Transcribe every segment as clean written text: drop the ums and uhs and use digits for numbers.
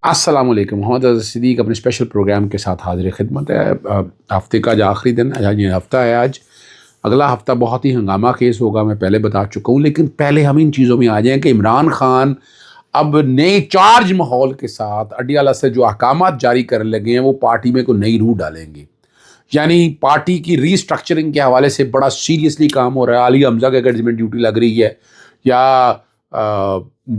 السلام علیکم. محمد اظہر صدیق اپنے اسپیشل پروگرام کے ساتھ حاضر خدمت ہے. ہفتے کا جو آخری دن ہے، یہ ہفتہ ہے آج. اگلا ہفتہ بہت ہی ہنگامہ خیز ہوگا، میں پہلے بتا چکا ہوں. لیکن پہلے ہم ان چیزوں میں آ جائیں کہ عمران خان اب نئے چارج ماحول کے ساتھ اڈیالہ سے جو احکامات جاری کرنے لگے ہیں وہ پارٹی میں کوئی نئی روح ڈالیں گے. یعنی پارٹی کی ری اسٹرکچرنگ کے حوالے سے بڑا سیریسلی کام ہو رہا ہے. علی حمزہ کے اگر جس میں ڈیوٹی لگ رہی ہے، یا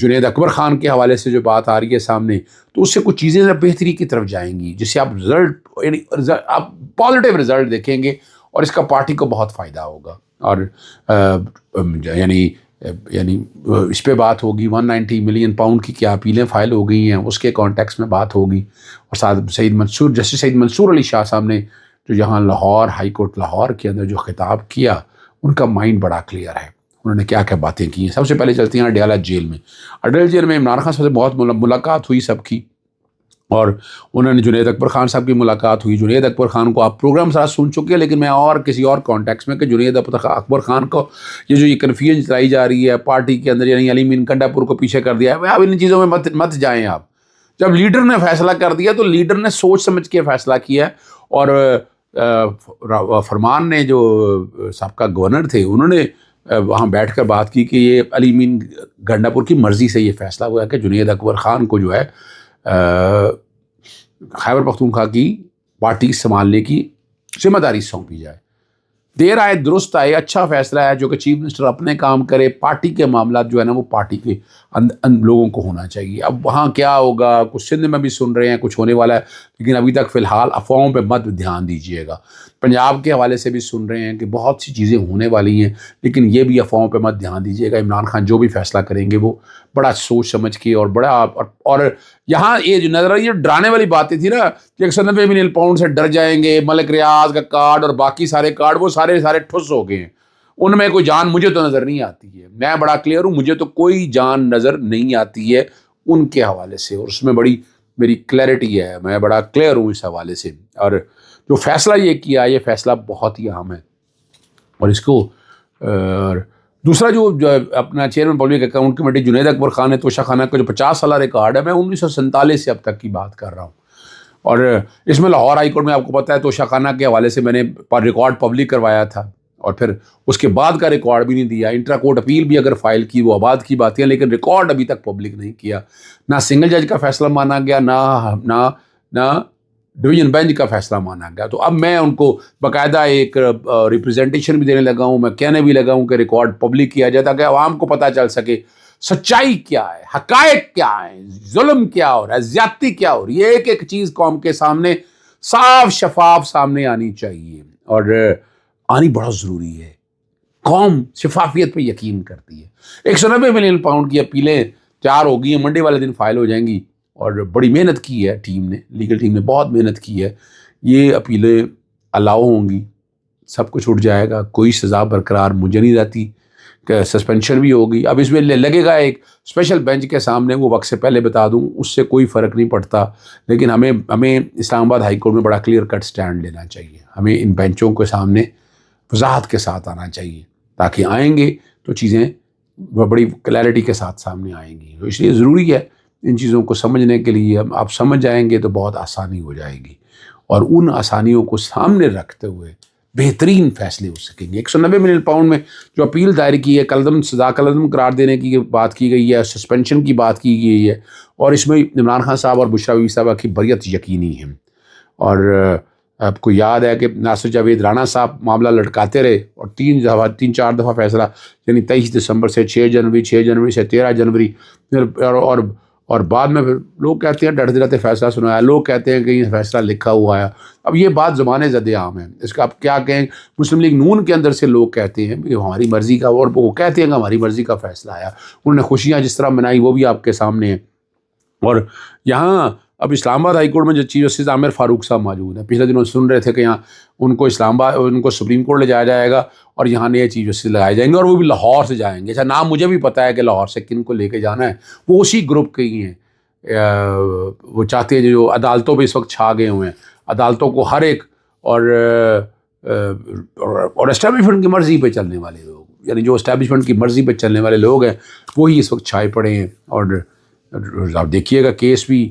جنید اکبر خان کے حوالے سے جو بات آ رہی ہے سامنے، تو اس سے کچھ چیزیں بہتری کی طرف جائیں گی، جس سے آپ رزلٹ، یعنی آپ پازیٹیو رزلٹ دیکھیں گے اور اس کا پارٹی کو بہت فائدہ ہوگا. اور یعنی اس پہ بات ہوگی. 190 ملین پاؤنڈ کی کیا اپیلیں فائل ہو گئی ہیں، اس کے کانٹیکس میں بات ہوگی. اور ساتھ جسٹس سعید منصور علی شاہ صاحب نے جو یہاں لاہور ہائی کورٹ لاہور کے اندر جو خطاب کیا، ان کا مائنڈ بڑا کلیئر ہے. انہوں نے کیا کیا باتیں کی ہیں. سب سے پہلے چلتے ہیں اڈیالہ جیل میں. اڈیالہ جیل میں عمران خان صاحب سے بہت ملاقات ہوئی سب کی، اور انہوں نے جنید اکبر خان صاحب کی ملاقات ہوئی. جنید اکبر خان کو آپ پروگرام ساتھ سن چکے ہیں، لیکن میں اور کسی اور کانٹیکس میں کہ جنید اکبر خان کو یہ کنفیوژن چلائی جا رہی ہے پارٹی کے اندر، یعنی علی مین کنڈا پور کو پیچھے کر دیا ہے. اب ان چیزوں میں مت جائیں آپ. جب لیڈر نے فیصلہ کر دیا تو لیڈر نے سوچ سمجھ کے فیصلہ کیا. اور فرمان نے جو سابقہ گورنر تھے، انہوں نے وہاں بیٹھ کر بات کی کہ یہ علی مین گنڈا پور کی مرضی سے یہ فیصلہ ہوا ہے کہ جنید اکبر خان کو جو ہے خیبر پختونخوا کی پارٹی سنبھالنے کی ذمہ داری سونپی جائے. دیر آئے درست آئے، اچھا فیصلہ ہے جو کہ چیف منسٹر اپنے کام کرے. پارٹی کے معاملات جو ہے نا وہ پارٹی کے لوگوں کو ہونا چاہیے. اب وہاں کیا ہوگا، کچھ سندھ میں بھی سن رہے ہیں کچھ ہونے والا ہے، لیکن ابھی تک فی الحال افواہوں پہ مت دھیان دیجیے گا. پنجاب کے حوالے سے بھی سن رہے ہیں کہ بہت سی چیزیں ہونے والی ہیں، لیکن یہ بھی افواہوں پہ مت دھیان دیجیے گا. عمران خان جو بھی فیصلہ کریں گے وہ بڑا سوچ سمجھ کے اور بڑا اور یہاں یہ جو نظر آئی، یہ ڈرانے والی باتیں تھی نا کہ 190 ملین پاؤنڈ سے ڈر جائیں گے، ملک ریاض کا کارڈ اور باقی سارے کارڈ وہ سارے ٹھس ہو گئے ہیں. ان میں کوئی جان مجھے تو نظر نہیں آتی ہے. میں بڑا کلیئر ہوں، مجھے تو کوئی جان نظر نہیں آتی ہے ان کے حوالے سے، اور اس میں بڑی میری کلیئرٹی ہے. میں بڑا کلیئر ہوں اس حوالے سے. اور جو فیصلہ یہ کیا، یہ فیصلہ بہت ہی اہم ہے. اور اس کو دوسرا جو اپنا chairman public account committee Junaid Akbar Khan نے توشہ خانہ کا جو 50 سالہ ریکارڈ ہے، میں 1947 سے اب تک کی بات کر رہا ہوں. اور اس میں لاہور ہائی کورٹ میں آپ کو پتہ ہے توشہ خانہ کے حوالے سے میں نے ریکارڈ پبلک کروایا تھا، اور پھر اس کے بعد کا ریکارڈ بھی نہیں دیا. انٹرا کورٹ اپیل بھی اگر فائل کی وہ آباد کی باتیں، لیکن ریکارڈ ابھی تک پبلک نہیں کیا. نہ سنگل جج کا فیصلہ مانا گیا، نہ ڈویژن بینچ کا فیصلہ مانا گیا. تو اب میں ان کو باقاعدہ ایک ریپریزنٹیشن بھی دینے لگا ہوں، میں کہنے بھی لگا ہوں کہ ریکارڈ پبلک کیا جائے تاکہ عوام کو پتہ چل سکے سچائی کیا ہے، حقائق کیا ہیں، ظلم کیا ہو رہا ہے، زیادتی کیا ہو رہی ہے. ایک ایک چیز قوم کے سامنے صاف شفاف سامنے آنی چاہیے، اور آنی بہت ضروری ہے. قوم شفافیت پہ یقین کرتی ہے. 190 ملین پاؤنڈ کی اپیلیں تیار ہو گئی ہیں، منڈے والے دن فائل ہو جائیں گی. اور بڑی محنت کی ہے ٹیم نے، لیگل ٹیم نے بہت محنت کی ہے. یہ اپیلیں الاؤ ہوں گی، سب کچھ اٹھ جائے گا. کوئی سزا برقرار مجھے نہیں رہتی کہ سسپینشن بھی ہوگی. اب اس میں لگے گا ایک اسپیشل بینچ کے سامنے، وہ وقت سے پہلے بتا دوں، اس سے کوئی فرق نہیں پڑتا. لیکن ہمیں اسلام آباد ہائی کورٹ میں بڑا کلیئر کٹ سٹینڈ لینا چاہیے. ہمیں ان بینچوں کے سامنے وضاحت کے ساتھ آنا چاہیے، تاکہ آئیں گے تو چیزیں بڑی کلیئرٹی کے ساتھ سامنے آئیں گی. تو اس لیے ضروری ہے ان چیزوں کو سمجھنے کے لیے. آپ سمجھ جائیں گے تو بہت آسانی ہو جائے گی، اور ان آسانیوں کو سامنے رکھتے ہوئے بہترین فیصلے ہو سکیں گے. 190 ملین پاؤنڈ میں جو اپیل دائر کی ہے، سزا کالعدم قرار دینے کی بات کی گئی ہے، سسپینشن کی بات کی گئی ہے، اور اس میں عمران خان صاحب اور بشریٰ بیوی صاحبہ کی بریت یقینی ہے. اور آپ کو یاد ہے کہ ناصر جاوید رانا صاحب معاملہ لٹکاتے رہے، اور 3-4 دفعہ فیصلہ، یعنی 23 دسمبر سے 6 جنوری، 6 جنوری سے 13 جنوری، اور بعد میں پھر لوگ کہتے ہیں ڈرتے رہتے فیصلہ سنایا، لوگ کہتے ہیں کہ یہ فیصلہ لکھا ہوا ہے. اب یہ بات زمانے زد عام ہے. اس کا آپ کیا کہیں، مسلم لیگ نون کے اندر سے لوگ کہتے ہیں کہ ہماری مرضی کا، اور وہ کہتے ہیں کہ ہماری مرضی کا فیصلہ آیا. انہوں نے خوشیاں جس طرح منائی وہ بھی آپ کے سامنے ہیں. اور یہاں اب اسلام آباد ہائی کورٹ میں جو چیف جسٹس عامر فاروق صاحب موجود ہیں، پچھلے دنوں سن رہے تھے کہ یہاں ان کو سپریم کورٹ لے جایا جائے گا، اور یہاں نئے چیف جسٹس لگائے جائیں گے، اور وہ بھی لاہور سے جائیں گے. اچھا، نام مجھے بھی پتہ ہے کہ لاہور سے کن کو لے کے جانا ہے. وہ اسی گروپ کے ہی ہیں. وہ چاہتے ہیں جو عدالتوں پہ اس وقت چھا گئے ہوئے ہیں، عدالتوں کو ہر ایک اور اسٹیبلشمنٹ کی مرضی پہ چلنے والے لوگ، یعنی جو اسٹیبلشمنٹ کی مرضی پہ چلنے والے لوگ ہیں وہی اس وقت چھائے پڑے ہیں. اور آپ دیکھیے گا کیس بھی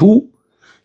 2